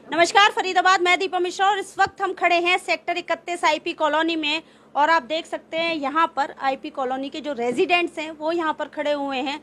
नमस्कार फरीदाबाद, मैं दीपा मिश्रा और इस वक्त हम खड़े हैं सेक्टर 31 आईपी कॉलोनी में। और आप देख सकते हैं यहाँ पर आईपी कॉलोनी के जो रेजिडेंट्स हैं वो यहाँ पर खड़े हुए हैं।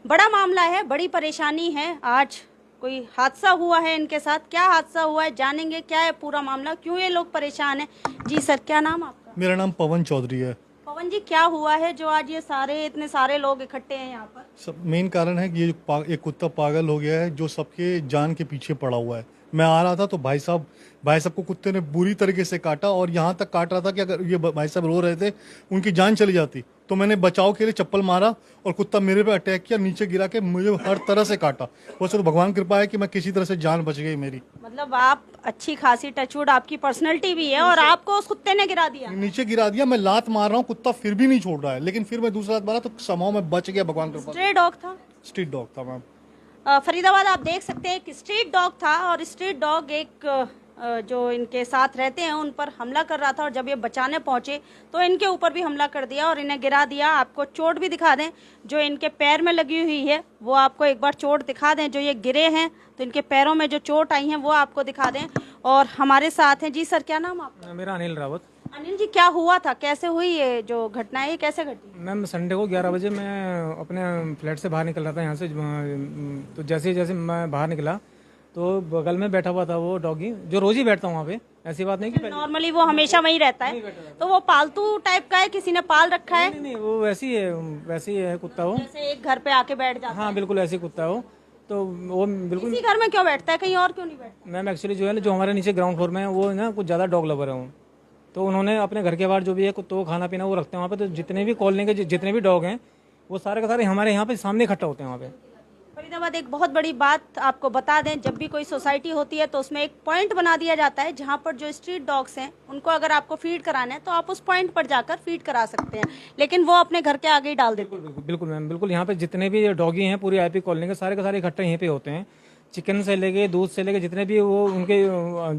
बड़ा मामला है, बड़ी परेशानी है। आज कोई हादसा हुआ है इनके साथ। क्या हादसा हुआ है जानेंगे, क्या है पूरा मामला, क्यों ये लोग परेशान हैं। जी सर, क्या नाम आपका? मेरा नाम पवन चौधरी है। पवन जी, क्या हुआ है जो आज ये इतने सारे लोग इकट्ठे हैं यहाँ पर? सब मेन कारण है कि ये कुत्ता पागल हो गया है जो सबके जान के पीछे पड़ा हुआ है। मैं आ रहा था तो भाई साहब को कुत्ते ने बुरी तरीके से काटा और यहाँ तक काट रहा था कि अगर ये भाई साहब रो रहे थे उनकी जान चली जाती। तो मैंने बचाव के लिए चप्पल मारा और कुत्ता मेरे पे अटैक किया, नीचे गिरा के मुझे हर तरह से काटा। वो सिर्फ भगवान कृपा है कि मैं किसी तरह से जान बच गई मेरी। मतलब आप अच्छी खासी टचवुड आपकी पर्सनैलिटी भी है और आपको उस कुत्ते ने गिरा दिया? नीचे गिरा दिया, मैं लात मार रहा हूँ, कुत्ता फिर भी नहीं छोड़ रहा है, लेकिन फिर मैं दूसरा लात मारा तो समाव में बच गया भगवान कृपा। स्ट्रे डॉग था? स्ट्रीट डॉग था मैम। फरीदाबाद आप देख सकते हैं कि स्ट्रीट डॉग था और स्ट्रीट डॉग एक जो इनके साथ रहते हैं उन पर हमला कर रहा था। और जब ये बचाने पहुंचे तो इनके ऊपर भी हमला कर दिया और इन्हें गिरा दिया। आपको चोट भी दिखा दें जो इनके पैर में लगी हुई है, वो आपको एक बार चोट दिखा दें। जो ये गिरे हैं तो इनके पैरों में जो चोट आई है वो आपको दिखा दें। और हमारे साथ हैं, जी सर क्या नाम आपका? मेरा अनिल रावत। अनिल जी, क्या हुआ था, कैसे हुई ये जो घटना है, ये कैसे घटी? मैम संडे को 11 बजे मैं अपने फ्लैट से बाहर निकल रहा था यहाँ से। तो जैसे जैसे मैं बाहर निकला तो बगल में बैठा हुआ था वो डॉगी, जो रोज ही बैठता हूँ वहाँ पे। ऐसी बात नहीं कि नॉर्मली वो हमेशा वहीं रहता है। तो वो पालतू टाइप का है, किसी ने पाल रखा है? नहीं, वो वैसी है कुत्ता वो। जैसे एक घर पे आके बैठ जाता है? हाँ बिल्कुल ऐसी कुत्ता है वो। तो वो बिल्कुल इसी घर में क्यों बैठता है, कहीं और क्यों नहीं बैठता? मैम एक्चुअली जो है ना, जो हमारे नीचे ग्राउंड फ्लोर में है वो ना कुछ ज़्यादा डॉग लवर है वो। तो उन्होंने अपने घर के बाहर जो भी है कुत्तों को खाना पीना वो रखते हैं वहाँ पे। तो जितने भी कॉलोनी के जितने भी डॉग हैं वो सारे के सारे हमारे यहाँ पे सामने इकट्ठा होते हैं वहाँ पे। फरीदाबाद एक बहुत बड़ी बात आपको बता दें, जब भी कोई सोसाइटी होती है तो उसमें एक पॉइंट बना दिया जाता है जहां पर जो स्ट्रीट डॉग्स हैं उनको अगर आपको फीड कराना है तो आप उस पॉइंट पर जाकर फीड करा सकते हैं, लेकिन वो अपने घर के आगे ही डाल देते हैं। बिल्कुल मैम, बिल्कुल। यहाँ पे जितने भी डॉगी हैं पूरी आईपी कॉलोनी के सारे इकट्ठे यहीं पे होते हैं। चिकन से लेके दूध से लेके जितने भी वो उनके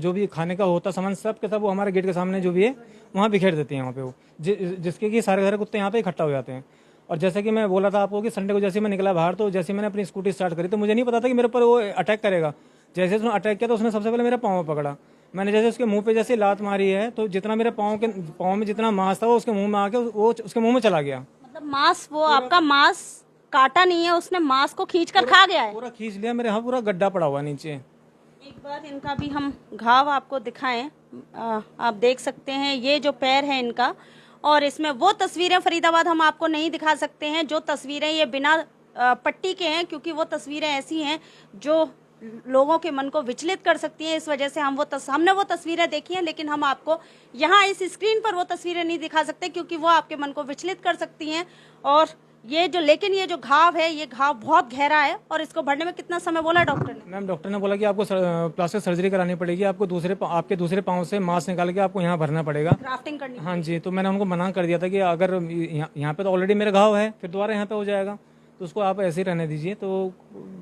जो भी खाने का होता सामान सब के सब वो हमारे गेट के सामने जो भी है वहाँ बिखेर देते हैं वहाँ पे वो, जिसके कि सारे कुत्ते यहाँ पे इकट्ठा हो जाते हैं। और जैसे कि मैं बोला था आपको कि संडे को जैसे मैं निकला बाहर तो जैसे मैंने अपनी स्कूटी स्टार्ट करी तो मुझे नहीं पता था कि मेरे ऊपर वो अटैक करेगा। जैसे उसने अटैक किया तो उसने सबसे पहले मेरे पाँव पकड़ा। मैंने जैसे उसके मुंह पे जैसे लात मारी है तो जितना मेरे पाँव में जितना मांस था वो उसके मुंह में आके वो उसके मुंह में चला गया। मतलब मांस, वो आपका मांस काटा नहीं है, उसने मांस को खींच कर खा गया है? पूरा खींच लिया, मेरे यहाँ पूरा गड्ढा पड़ा हुआ नीचे। एक बार इनका भी हम घाव आपको दिखाएं। आप देख सकते हैं ये जो पैर है इनका, और इसमें वो तस्वीरें फरीदाबाद हम आपको नहीं दिखा सकते हैं जो तस्वीरें ये बिना पट्टी के हैं, क्योंकि वो तस्वीरें ऐसी हैं जो लोगों के मन को विचलित कर सकती हैं। इस वजह से हमने वो तस्वीरें देखी हैं, लेकिन हम आपको यहाँ इस स्क्रीन पर वो तस्वीरें नहीं दिखा सकते क्योंकि वो आपके मन को विचलित कर सकती हैं। और ये जो घाव है, ये घाव बहुत गहरा है। और इसको भरने में कितना समय बोला डॉक्टर ने? मैम डॉक्टर ने बोला कि आपको प्लास्टिक सर्जरी करानी पड़ेगी, आपको आपके दूसरे पाँव से मांस निकाल के आपको यहाँ भरना पड़ेगा, ग्राफ्टिंग करनी। हाँ जी। तो मैंने उनको मना कर दिया था कि अगर यहाँ पे तो ऑलरेडी मेरा घाव है, फिर दोबारा यहाँ पे हो जाएगा तो उसको आप ऐसे ही रहने दीजिए, तो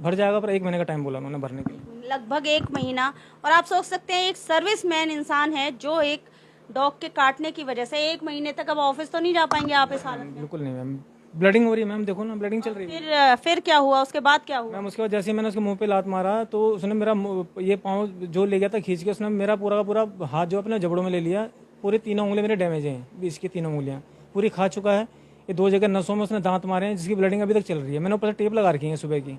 भर जाएगा। पर 1 महीने का टाइम बोला उन्होंने भरने के लिए, लगभग 1 महीना। और आप सोच सकते हैं एक सर्विसमैन इंसान है जो एक डॉग के काटने की वजह से 1 महीने तक अब ऑफिस तो नहीं जा पाएंगे आप इस हालत में? बिल्कुल नहीं मैम। ब्लडिंग हो रही है मैम, देखो ना ब्लडिंग चल रही है। फिर क्या हुआ, उसके बाद क्या हुआ? मैम उसके बाद जैसे ही मैंने उसके मुंह पे लात मारा तो उसने मेरा ये पाँव जो ले गया था खींच के, उसने मेरा पूरा का पूरा हाथ जो अपने जबड़ों में ले लिया। पूरी 3 उंगलियां मेरे डैमेज हैं, बीच की 3 उंगलियां पूरी खा चुका है। ये 2 जगह नसों में उसने दांत मारे हैं जिसकी ब्लडिंग अभी तक चल रही है। मैंने ऊपर से टेप लगा रखी है सुबह की,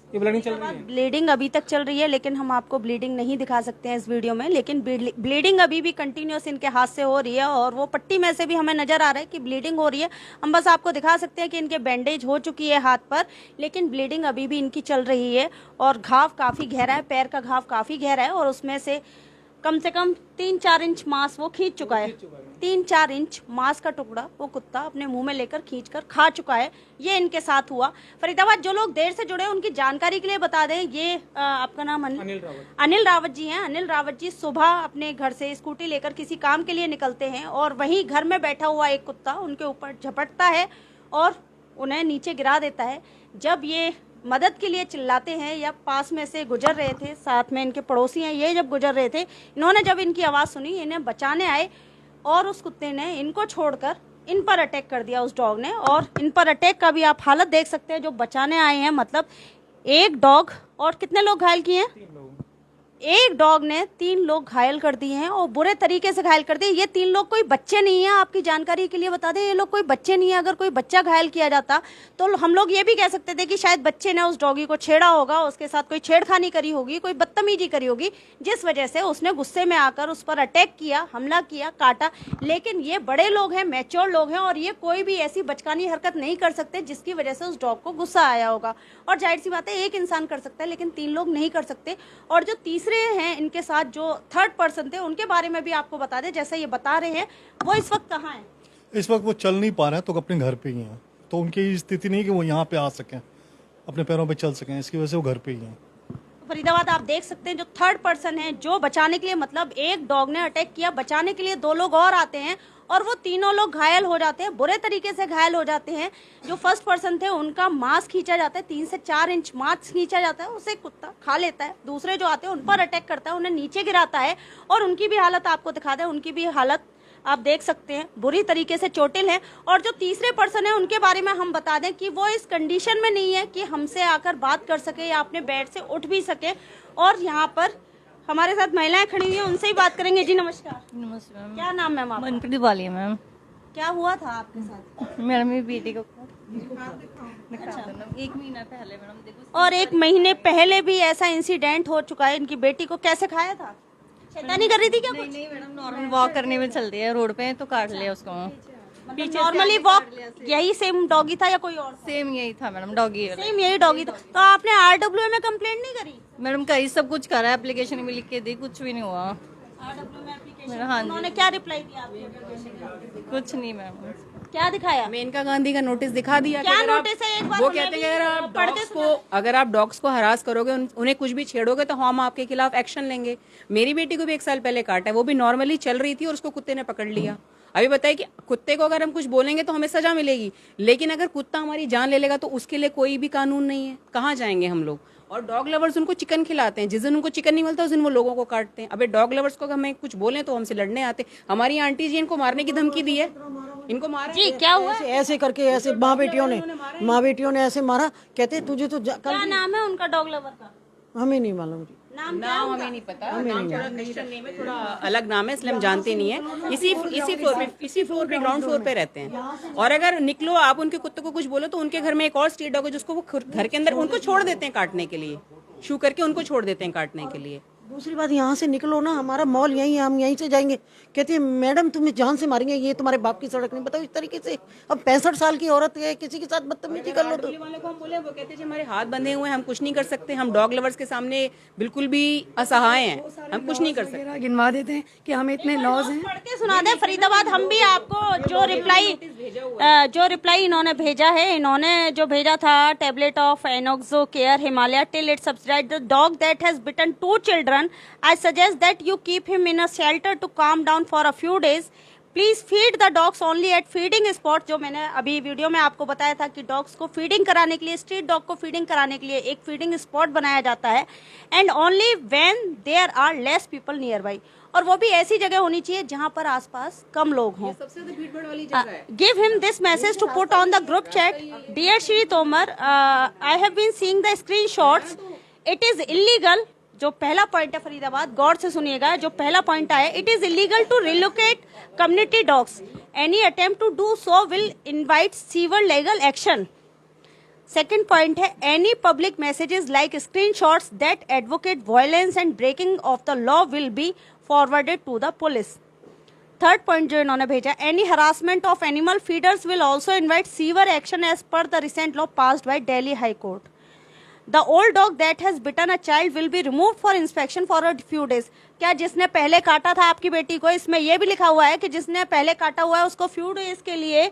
ये ब्लीडिंग चल रही है। ब्लीडिंग अभी तक चल रही है, लेकिन हम आपको ब्लीडिंग नहीं दिखा सकते हैं इस वीडियो में, लेकिन ब्लीडिंग अभी भी कंटिन्यूअस इनके हाथ से हो रही है। और वो पट्टी में से भी हमें नजर आ रहा है कि ब्लीडिंग हो रही है। हम बस आपको दिखा सकते हैं कि इनके बैंडेज हो चुकी है हाथ पर, लेकिन ब्लीडिंग अभी भी इनकी चल रही है। और घाव काफी गहरा है, पैर का घाव काफी गहरा है और उसमें से कम 3-4 इंच मांस वो खींच चुका है। 3-4 इंच मांस का टुकड़ा वो कुत्ता अपने मुंह में लेकर खींचकर खा चुका है। ये इनके साथ हुआ। फरीदाबाद जो लोग देर से जुड़े उनकी जानकारी के लिए बता दें, ये आपका नाम? अनिल रावत जी हैं। अनिल रावत जी सुबह अपने घर से स्कूटी लेकर किसी काम के लिए निकलते हैं और वहीं घर में बैठा हुआ एक कुत्ता उनके ऊपर झपटता है और उन्हें नीचे गिरा देता है। जब ये मदद के लिए चिल्लाते हैं या पास में से गुजर रहे थे, साथ में इनके पड़ोसी हैं, ये जब गुजर रहे थे, इन्होंने जब इनकी आवाज़ सुनी, इन्हें बचाने आए और उस कुत्ते ने इनको छोड़कर इन पर अटैक कर दिया, उस डॉग ने। और इन पर अटैक का भी आप हालत देख सकते हैं जो बचाने आए हैं। मतलब एक डॉग और कितने लोग घायल किए हैं? एक डॉग ने 3 लोग घायल कर दिए हैं और बुरे तरीके से घायल कर दिए। ये 3 लोग कोई बच्चे नहीं है, आपकी जानकारी के लिए बता दें, ये लोग कोई बच्चे नहीं है। अगर कोई बच्चा घायल किया जाता तो हम लोग ये भी कह सकते थे कि शायद बच्चे ने उस डॉगी को छेड़ा होगा, उसके साथ कोई छेड़खानी करी होगी, कोई बदतमीजी करी होगी, जिस वजह से उसने गुस्से में आकर उस पर अटैक किया, हमला किया, काटा। लेकिन ये बड़े लोग हैं, मैच्योर लोग हैं और ये कोई भी ऐसी बचकानी हरकत नहीं कर सकते जिसकी वजह से उस डॉग को गुस्सा आया होगा। और जाहिर सी बात है एक इंसान कर सकता है लेकिन 3 लोग नहीं कर सकते। और जो तीसरे हैं इनके साथ जो थर्ड पर्सन थे उनके बारे में भी आपको बता दें, जैसे ये बता रहे हैं वो इस वक्त कहाँ हैं? इस वक्त वो चल नहीं पा रहे हैं तो अपने घर पे ही हैं, तो उनकी स्थिति नहीं कि वो यहाँ पे आ सकें, अपने पैरों पे चल सकें, इसकी वजह से वो घर पे ही हैं। फरीदाबाद आप देख सकते हैं जो थर्ड पर्सन है जो बचाने के लिए, मतलब एक डॉग ने अटैक किया, बचाने के लिए 2 लोग और आते हैं और वो तीनों लोग घायल हो जाते हैं, बुरे तरीके से घायल हो जाते हैं। जो फर्स्ट पर्सन थे उनका मांस खींचा जाता है, 3 से 4 इंच मांस खींचा जाता है, उसे कुत्ता खा लेता है। दूसरे जो आते हैं उन पर अटैक करता है, उन्हें नीचे गिराता है और उनकी भी हालत आपको दिखा दें, उनकी भी हालत आप देख सकते हैं बुरी तरीके से चोटिल है। और जो तीसरे पर्सन है उनके बारे में हम बता दें कि वो इस कंडीशन में नहीं है कि हमसे आकर बात कर सके या अपने बेड से उठ भी सके। और यहाँ पर हमारे साथ महिलाएं खड़ी हुई हैं, उनसे ही बात करेंगे। जी नमस्कार। नमस्ते मैम। क्या नाम मैम आपका? मनप्रीत वाली है मैम। क्या हुआ था आपके साथ? मैडम मेरी बेटी को अच्छा 1 महीना पहले मैडम देखो। और 1 महीने पहले भी ऐसा इंसिडेंट हो चुका है, इनकी बेटी को कैसे खाया था? शैतानी कर रही थी क्या? नहीं मैडम नॉर्मल वॉक करने में चलती है रोड पे तो काट लिया उसको। पीछे नॉर्मली वॉक यही सेम डॉगी था या कोई और? सेम यही था मैडम डॉगी। सेम यही डॉगी था। तो आपने RWA में कंप्लेंट नहीं करी? मैडम कई सब कुछ करा है, एप्लीकेशन भी लिख के दी, कुछ भी नहीं हुआ। RWA में एप्लीकेशन हाँ जी। उन्होंने क्या रिप्लाई दिया आपको? कुछ नहीं मैम। क्या दिखाया? मेनका गांधी का नोटिस दिखा दिया। क्या कि अगर आप- नोटिस है? एक बार वो हमें कहते भी हैं कि अगर आप डॉग्स को हरास करोगे, उन्हें कुछ भी छेड़ोगे तो हम आपके खिलाफ एक्शन लेंगे। मेरी बेटी को भी 1 साल पहले काटा है, वो भी नॉर्मली चल रही थी और उसको कुत्ते ने पकड़ लिया। अभी बताइए कि कुत्ते को अगर हम कुछ बोलेंगे तो हमें सजा मिलेगी, लेकिन अगर कुत्ता हमारी जान ले लेगा तो उसके लिए कोई भी कानून नहीं है, कहाँ जाएंगे हम लोग। और डॉग लवर्स उनको चिकन खिलाते हैं, जिस दिन उनको चिकन नहीं मिलता उस दिन वो लोगों को काटते हैं। अबे डॉग लवर्स को हमें कुछ बोलें तो हमसे लड़ने आते। हमारी आंटी जी इनको मारने की धमकी दी है, इनको मारा जी क्या हुआ? ऐसे करके ऐसे माँ बेटियों ने ऐसे मारा। कहते तुझे तो क्या नाम है उनका डॉग लवर का? हमें नहीं मालूम जी। नाम हमें नहीं पता, नाम थोड़ा क्रिश्चियन नेम है, थोड़ा अलग नाम है, इसलिए हम जानते नहीं है। इसी फ्लोर पे ग्राउंड फ्लोर पे रहते हैं। और अगर निकलो आप उनके कुत्ते को कुछ बोलो तो उनके घर में एक और स्ट्रीट डॉग है जिसको वो घर के अंदर उनको छोड़ देते हैं काटने के लिए, शू करके उनको छोड़ देते हैं काटने के लिए। दूसरी बात यहाँ से निकलो ना, हमारा मॉल यहीं है, हम यहीं से जाएंगे। कहती है मैडम तुम्हें जान से मारेंगे, ये तुम्हारे बाप की सड़क नहीं। बताओ इस तरीके से अब 65 साल की औरत है, किसी के साथ बदतमीजी कर लो तो। वाले को हम बोले, वो कहते हैं हमारे हाथ बंधे हुए हैं, हम कुछ नहीं कर सकते, हम डॉग लवर्स के सामने बिल्कुल भी असहाय हैं, हम कुछ नहीं कर सकते। गिनवा देते हैं कि हमें इतने लॉज हैं। पढ़ के सुना दे फरीदाबाद। हम भी आपको जो रिप्लाई इन्होंने भेजा है, इन्होंने जो भेजा था, टेबलेट ऑफ एनोक्सो care Himalaya till it subsidise the dog that has bitten 2 children. I suggest that you keep him in a shelter to calm down for a few days. Please feed the dogs only at feeding spots. जो मैंने अभी video में आपको बताया था कि dogs को feeding कराने के लिए, स्ट्रीट डॉग को फीडिंग कराने के लिए एक फीडिंग स्पॉट बनाया जाता है, and only when there are less people nearby. और वो भी ऐसी जगह होनी चाहिए जहां पर आसपास कम लोग हों। सबसे ज्यादा भीड़-भाड़ वाली जगह है। Give him this message to put on the group chat. Dear Shri Tomar, I have been seeing the screenshots. It is illegal. जो पहला पॉइंट है फरीदाबाद, गौर से सुनिएगा, जो पहला पॉइंट आया, it is illegal to relocate community dogs. Any attempt to do so will invite severe legal action. Second point है, any public messages like screenshots that advocate violence and breaking of the law will be forwarded to the police. Third point जो इन्होंने भेजा, any harassment of animal feeders will also invite severe action as per the recent law passed by Delhi high court. The old dog that has bitten a child will be removed for inspection for a few days. क्या जिसने पहले काटा था आपकी बेटी को, इसमें यह भी लिखा हुआ है कि जिसने पहले काटा हुआ है उसको few days के लिए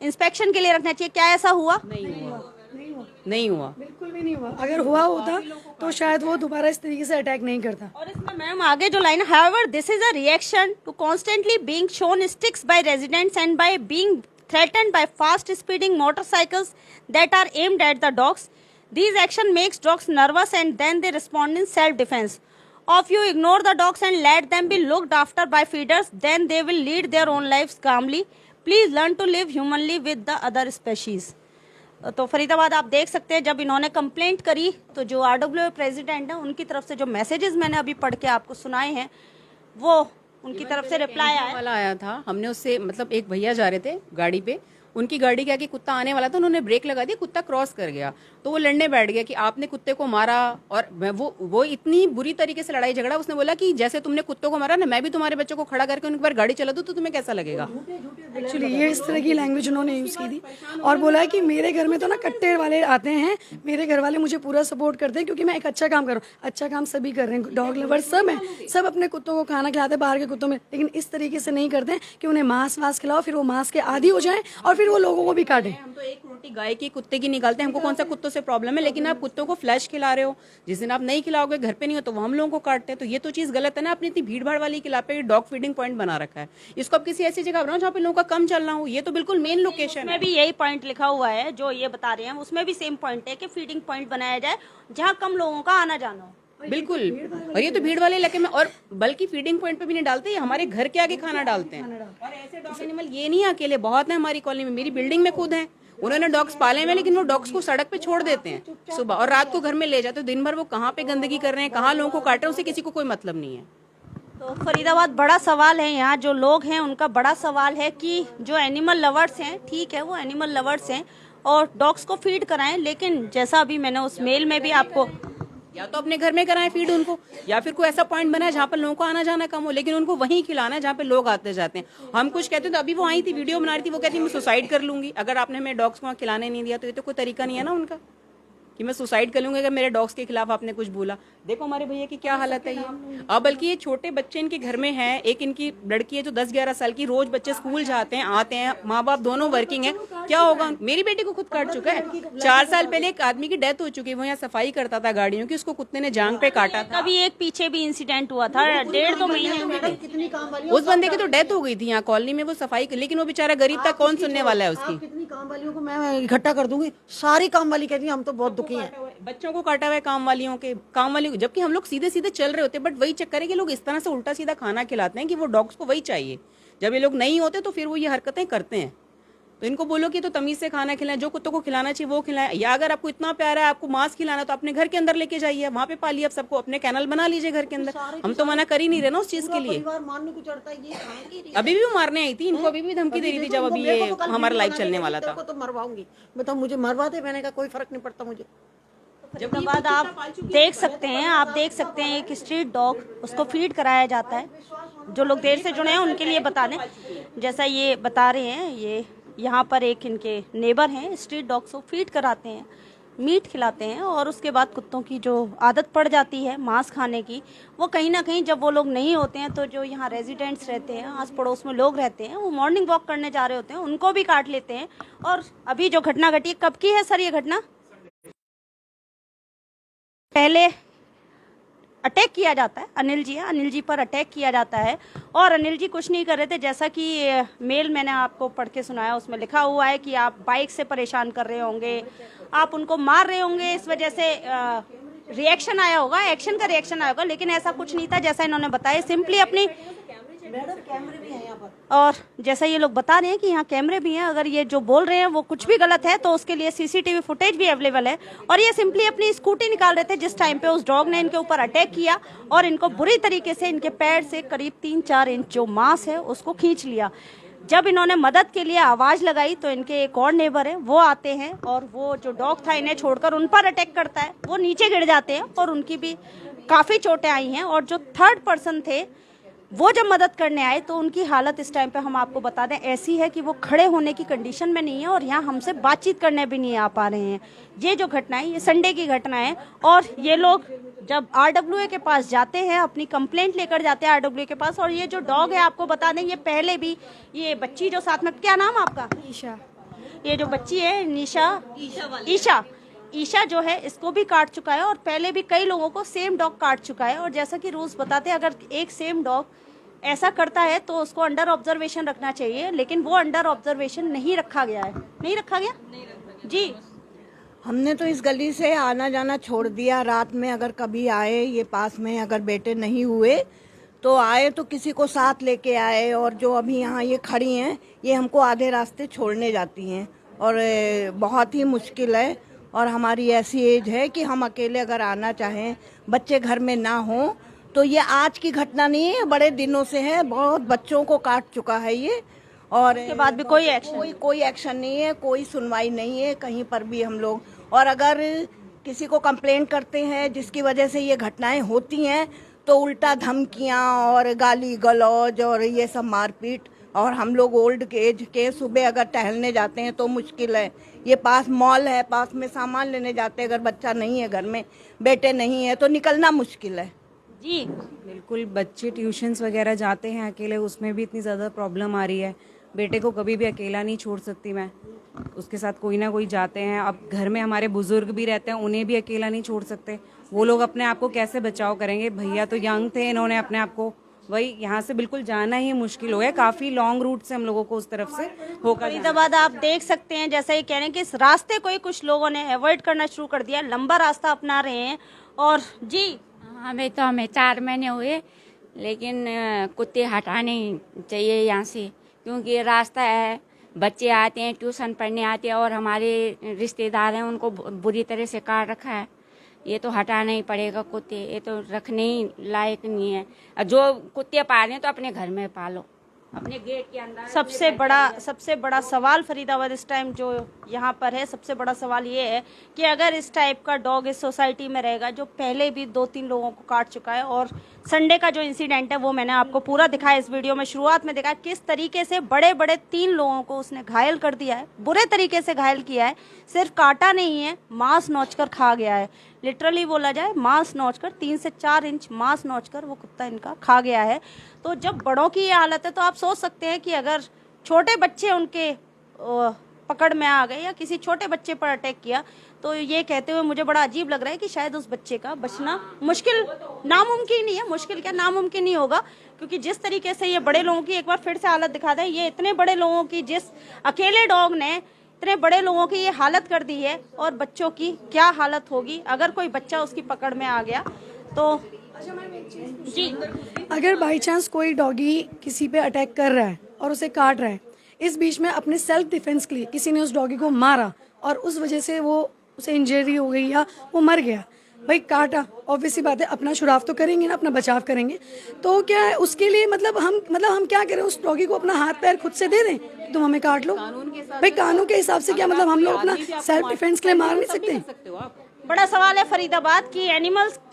इंस्पेक्शन के लिए रखना चाहिए। क्या ऐसा हुआ? नहीं हुआ, बिल्कुल भी नहीं हुआ। अगर हुआ होता तो शायद वो दोबारा इस तरीके से अटैक नहीं करता। और इसमें मैम आगे जो line, however this is a reaction to constantly being shown sticks by residents and by being threatened by fast speeding motorcycles that are aimed at the dogs. These action makes dogs nervous and then they respond in self-defense. If you ignore the dogs and let them be looked after by feeders, then they will lead their own lives calmly. Please learn to live humanly with the other species. तो फरीदाबाद आप देख सकते हैं जब इन्होंने complaint करी तो जो आरडब्ल्यू प्रेसिडेंट है उनकी तरफ से जो मैसेजेस मैंने अभी पढ़ के आपको सुनाए हैं वो उनकी तरफ से रिप्लाई आया। वाला आया था, हमने उससे मतलब एक भैया जा रहे थे गाड़ी पे, उनकी गाड़ी के आगे कुत्ता आने वाला था, उन्होंने ब्रेक लगा दिया, कुत्ता क्रॉस कर गया तो वो लड़ने बैठ गया कि आपने कुत्ते को मारा। और वो इतनी बुरी तरीके से लड़ाई झगड़ा, उसने बोला कि जैसे तुमने कुत्तों को मारा ना, मैं भी तुम्हारे बच्चों को खड़ा करके उनके ऊपर गाड़ी चला दूं तो तुम्हें कैसा लगेगा। एक्चुअली ये इस तरह की लैंग्वेज उन्होंने यूज़ की थी और बोला है कि मेरे घर में तो ना कट्टे वाले आते हैं, मेरे घर वाले मुझे पूरा सपोर्ट करते हैं क्योंकि मैं एक अच्छा काम कर रहा हूँ। अच्छा काम सभी कर रहे हैं, डॉग लवर सब हैं, सब अपने कुत्तों को खाना खिलाते हैं बाहर के कुत्तों में, लेकिन इस तरीके से नहीं करते हैं कि उन्हें मांस वास खिलाओ फिर वो मांस के आदी हो जाएं और फिर वो लोगों को भी काटें। हम तो एक रोटी गाय की कुत्ते की निकालते हैं, हमको कौन सा कुत्तों से प्रॉब्लम है, लेकिन आप कुत्तों को फ्लैश खिला रहे हो, जिस दिन आप नहीं खिलाओगे, घर पे नहीं हो तो वो हम लोगों को काटते हैं। तो ये तो चीज गलत है ना, अपनी इतनी भीड़ भाड़ वाली किला पे डॉग फीडिंग पॉइंट बना रखा है, इसको आप किसी ऐसी जगह बनाओ जहाँ पे लोगों का कम चलना हो। ये तो बिल्कुल मेन लोकेशन में भी यही पॉइंट लिखा हुआ है जो ये बता रहे हैं, उसमें भी सेम पॉइंट है कि फीडिंग पॉइंट बनाया जाए जहाँ कम लोगों का आना जाना हो। बिल्कुल, और ये तो भीड़ वाले इलाके में, और बल्कि फीडिंग पॉइंट पे भी नहीं डालते, ये हमारे घर के आगे खाना डालते हैं। और ऐसे डॉग एनिमल ये नहीं अकेले, बहुत है हमारी कॉलोनी में, मेरी बिल्डिंग में खुद है, उन्होंने डॉग्स पाले हुए, लेकिन वो डॉग्स को सड़क पे छोड़ देते हैं सुबह और रात को घर में ले जाते हैं। दिन भर वो कहाँ पे गंदगी कर रहे हैं, कहाँ लोगों को काट रहे हैं, उससे किसी को कोई मतलब नहीं है। तो फरीदाबाद बड़ा सवाल है, यहाँ जो लोग हैं उनका बड़ा सवाल है कि जो एनिमल लवर्स हैं, ठीक है वो एनिमल लवर्स हैं और डॉग्स को फीड कराएं, लेकिन जैसा अभी मैंने उस मेल में भी आपको, या तो अपने घर में कराएं फीड उनको, या फिर कोई ऐसा पॉइंट बनाए जहाँ पर लोगों को आना जाना कम हो, लेकिन उनको वहीं खिलाना है जहाँ पे लोग आते जाते हैं। हम कुछ कहते तो अभी वो आई थी, वीडियो बना रही थी, वो कहती मैं सुसाइड कर लूंगी अगर आपने हमें डॉग्स को वहाँ खिलाने नहीं दिया। तो ये तो कोई तरीका नहीं है ना उनका कि मैं सुसाइड कर लूंगी अगर मेरे डॉग्स के खिलाफ आपने कुछ बोला। देखो हमारे भैया की क्या हालत है ये। अब बल्कि ये छोटे बच्चे इनके घर में हैं, एक इनकी लड़की है जो 10-11 साल की, रोज बच्चे स्कूल जाते हैं आते हैं, माँ बाप दोनों वर्किंग है, क्या होगा। मेरी बेटी को खुद काट चुका है, 4 साल पहले एक आदमी की डेथ हो चुकी है, वो यहाँ सफाई करता था गाड़ियों की, उसको कुत्ते ने जांग पे काटा था। कभी एक पीछे भी इंसिडेंट हुआ था 1.5-2 महीने, उस बंदे की तो डेथ हो गई थी यहाँ कॉलोनी में, वो सफाई, लेकिन वो बेचारा गरीब था, कौन सुनने वाला है उसकी। कितनी काम वालियों को मैं इकट्ठा कर दूंगी, सारी काम वाली कहती है हम तो बहुत दुखी हैं। बच्चों को काटा हुआ है काम वालियों के, काम वाली, जबकि हम लोग सीधे सीधे चल रहे होते, बट वही चक्कर है कि लोग इस तरह से उल्टा सीधा खाना खिलाते हैं कि वो डॉग्स को वही चाहिए। जब ये लोग नहीं होते तो फिर वो ये हरकतें करते हैं। तो इनको बोलो कि तो तमीज से खाना खिलाएं, जो कुत्तों को खिलाना चाहिए वो खिलाएं, या अगर आपको इतना प्यार है, आपको मांस खिलाना, तो अपने घर के अंदर लेके जाइए, वहाँ पे पालिए, आप सबको अपने कैनल बना लीजिए घर के अंदर। हम तो मना कर ही नहीं रहे ना उस चीज के लिए। मारने को चढ़ता है, ये कहाँ की रीत? अभी भी वो मारने आई थी, इनको अभी भी धमकी दे रही थी जब अभी ये हमारा लाइव चलने वाला था। तो मरवाऊंगी, बताओ मुझे मरवा दे, मैंने कहा कोई फर्क नहीं पड़ता मुझे। फरीदाबाद आप देख सकते हैं, आप देख सकते हैं एक स्ट्रीट डॉग, उसको फीड कराया जाता है। जो लोग देर से जुड़े हैं उनके लिए बता दें, जैसा ये बता रहे हैं, ये यहाँ पर एक इनके नेबर हैं, स्ट्रीट डॉग्स को फीड कराते हैं, मीट खिलाते हैं और उसके बाद कुत्तों की जो आदत पड़ जाती है मांस खाने की, वो कहीं ना कहीं जब वो लोग नहीं होते हैं तो जो यहाँ रेजिडेंट्स रहते हैं, आस पड़ोस में लोग रहते हैं, वो मॉर्निंग वॉक करने जा रहे होते हैं, उनको भी काट लेते हैं। और अभी जो घटना घटी है, कब की है सर ये घटना? पहले अटैक किया जाता है, अनिल जी पर अटैक किया जाता है और अनिल जी कुछ नहीं कर रहे थे, जैसा कि मेल मैंने आपको पढ़ के सुनाया, उसमें लिखा हुआ है कि आप बाइक से परेशान कर रहे होंगे, आप उनको मार रहे होंगे, इस वजह से रिएक्शन आया होगा, एक्शन का रिएक्शन आया होगा, लेकिन ऐसा कुछ नहीं था जैसा इन्होंने बताया। सिंपली अपनी, कैमरे भी हैं यहाँ पर, और जैसा ये लोग बता रहे हैं कि यहाँ कैमरे भी हैं, अगर ये जो बोल रहे हैं वो कुछ भी गलत है तो उसके लिए सीसीटीवी फुटेज भी अवेलेबल है। और ये सिंपली अपनी स्कूटी निकाल रहे थे जिस टाइम पे उस डॉग ने इनके ऊपर अटैक किया और इनको बुरी तरीके से इनके पैर से करीब 3-4 इंच जो मांस है उसको खींच लिया। जब इन्होंने मदद के लिए आवाज लगाई तो इनके एक और नेबर है, वो आते हैं और वो जो डॉग था इन्हें छोड़कर उन पर अटैक करता है, वो नीचे गिर जाते हैं और उनकी भी काफी चोटें आई हैं। और जो थर्ड पर्सन थे वो जब मदद करने आए तो उनकी हालत इस टाइम पे हम आपको बता दें ऐसी है कि वो खड़े होने की कंडीशन में नहीं है और यहाँ हमसे बातचीत करने भी नहीं आ पा रहे हैं। ये जो घटना है ये संडे की घटना है और ये लोग जब आरडब्ल्यूए के पास जाते हैं, अपनी कंप्लेंट लेकर जाते हैं आरडब्ल्यूए के पास। और ये जो डॉग है आपको बता दें, ये पहले भी, ये बच्ची जो साथ में, क्या नाम आपका? ईशा। ये जो बच्ची है ईशा जो है, इसको भी काट चुका है और पहले भी कई लोगों को सेम डॉग काट चुका है। और जैसा कि रूल्स बताते हैं, अगर एक सेम डॉग ऐसा करता है तो उसको अंडर ऑब्जर्वेशन रखना चाहिए, लेकिन वो अंडर ऑब्जर्वेशन नहीं रखा गया है। नहीं रखा गया जी। हमने तो इस गली से आना जाना छोड़ दिया। रात में अगर कभी आए, ये पास में अगर बेटे नहीं हुए तो आए तो किसी को साथ लेके आए, और जो अभी यहाँ ये खड़ी हैं ये हमको आधे रास्ते छोड़ने जाती हैं और बहुत ही मुश्किल है। और हमारी ऐसी एज है कि हम अकेले अगर आना चाहें, बच्चे घर में ना हो, तो ये आज की घटना नहीं है, बड़े दिनों से है, बहुत बच्चों को काट चुका है ये। और उसके बाद भी कोई एक्शन कोई एक्शन नहीं है, कोई सुनवाई नहीं है कहीं पर भी हम लोग। और अगर किसी को कंप्लेंट करते हैं जिसकी वजह से ये घटनाएं होती हैं, तो उल्टा धमकियां और गाली गलौज और ये सब मारपीट। और हम लोग ओल्ड एज के सुबह अगर टहलने जाते हैं तो मुश्किल है। ये पास मॉल है, पास में सामान लेने जाते हैं, अगर बच्चा नहीं है घर में, बेटे नहीं है, तो निकलना मुश्किल है। जी। बिल्कुल, बच्चे ट्यूशन्स वगैरह जाते हैं अकेले, उसमें भी इतनी ज़्यादा प्रॉब्लम आ रही है। बेटे को कभी भी अकेला नहीं छोड़ सकती मैं, उसके साथ कोई ना कोई जाते हैं। अब घर में हमारे बुजुर्ग भी रहते हैं, उन्हें भी अकेला नहीं छोड़ सकते। वो लोग अपने आप को कैसे बचाव करेंगे? भैया तो यंग थे, इन्होंने अपने आप को वही यहाँ से बिल्कुल जाना ही मुश्किल हो गया। काफ़ी लॉन्ग रूट से हम लोगों को उस तरफ से होकर फरीदाबाद आप देख सकते हैं, जैसा ये कह रहे हैं कि इस रास्ते को ही कुछ लोगों ने अवॉइड करना शुरू कर दिया, लंबा रास्ता अपना रहे हैं। और जी, हमें 4 महीने हुए, लेकिन कुत्ते हटाने चाहिए यहाँ से, क्योंकि ये रास्ता है, बच्चे आते हैं, ट्यूशन पढ़ने आते हैं, और हमारे रिश्तेदार हैं, उनको बुरी तरह से काट रखा है। ये तो हटाना ही पड़ेगा कुत्ते, ये तो रखने ही लायक नहीं है। जो कुत्ते पाल रहे हैं तो अपने घर में पालो, अपने गेट के अंदर। सबसे बड़ा सवाल फरीदाबाद इस टाइम जो यहाँ पर है, सबसे बड़ा सवाल ये है कि अगर इस टाइप का डॉग इस सोसाइटी में रहेगा, जो पहले भी 2-3 लोगों को काट चुका है, और संडे का जो इंसिडेंट है वो मैंने आपको पूरा दिखाया इस वीडियो में, शुरुआत में दिखाया किस तरीके से बड़े 3 लोगों को उसने घायल कर दिया है, बुरे तरीके से घायल किया है। सिर्फ काटा नहीं है, मांस नोचकर खा गया है। लिटरली बोला जाए, मांस नोचकर 3 से 4 इंच मांस नोचकर वो कुत्ता इनका खा गया है। तो जब बड़ों की ये हालत है, तो आप सोच सकते हैं कि अगर छोटे बच्चे उनके पकड़ में आ गए या किसी छोटे बच्चे पर अटैक किया, तो ये कहते हुए मुझे बड़ा अजीब लग रहा है कि शायद उस बच्चे का बचना मुश्किल, नामुमकिन ही है। मुश्किल क्या, नामुमकिन ही होगा, क्योंकि जिस तरीके से ये बड़े लोगों की, एक बार फिर से हालत दिखा दें, ये इतने बड़े लोगों की, जिस अकेले डॉग ने इतने बड़े लोगों की ये हालत कर दी है, और बच्चों की क्या हालत होगी अगर कोई बच्चा उसकी पकड़ में आ गया तो। जी, अगर बाई चांस कोई डॉगी किसी पे अटैक कर रहा है और उसे काट रहा है, इस बीच में अपने सेल्फ डिफेंस के लिए किसी ने उस डॉगी को मारा और उस वजह से वो उसे इंजरी हो गई या वो मर गया, भाई काटा, ऑब्वियसली बात है अपना शुराव तो करेंगे ना, अपना बचाव करेंगे। तो क्या है उसके लिए, मतलब हम क्या करें, उस डॉगी को अपना हाथ पैर खुद से दे दें, तुम हमें काट लो? भाई कानून के हिसाब से क्या, मतलब हम लोग अपना सेल्फ डिफेंस के लिए मार नहीं सकते? बड़ा सवाल है फरीदाबाद की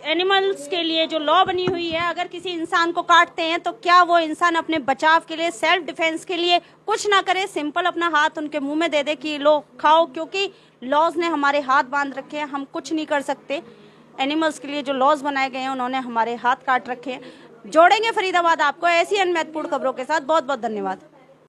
एनिमल्स के लिए जो लॉ बनी हुई है, अगर किसी इंसान को काटते हैं तो क्या वो इंसान अपने बचाव के लिए, सेल्फ डिफेंस के लिए कुछ ना करे, सिंपल अपना हाथ उनके मुंह में दे दे कि लो खाओ, क्योंकि लॉज ने हमारे हाथ बांध रखे हैं, हम कुछ नहीं कर सकते। एनिमल्स के लिए जो लॉज बनाए गए हैं उन्होंने हमारे हाथ काट रखे हैं। जोड़ेंगे फरीदाबाद आपको ऐसी अन्य महत्वपूर्ण खबरों के साथ। बहुत बहुत धन्यवाद।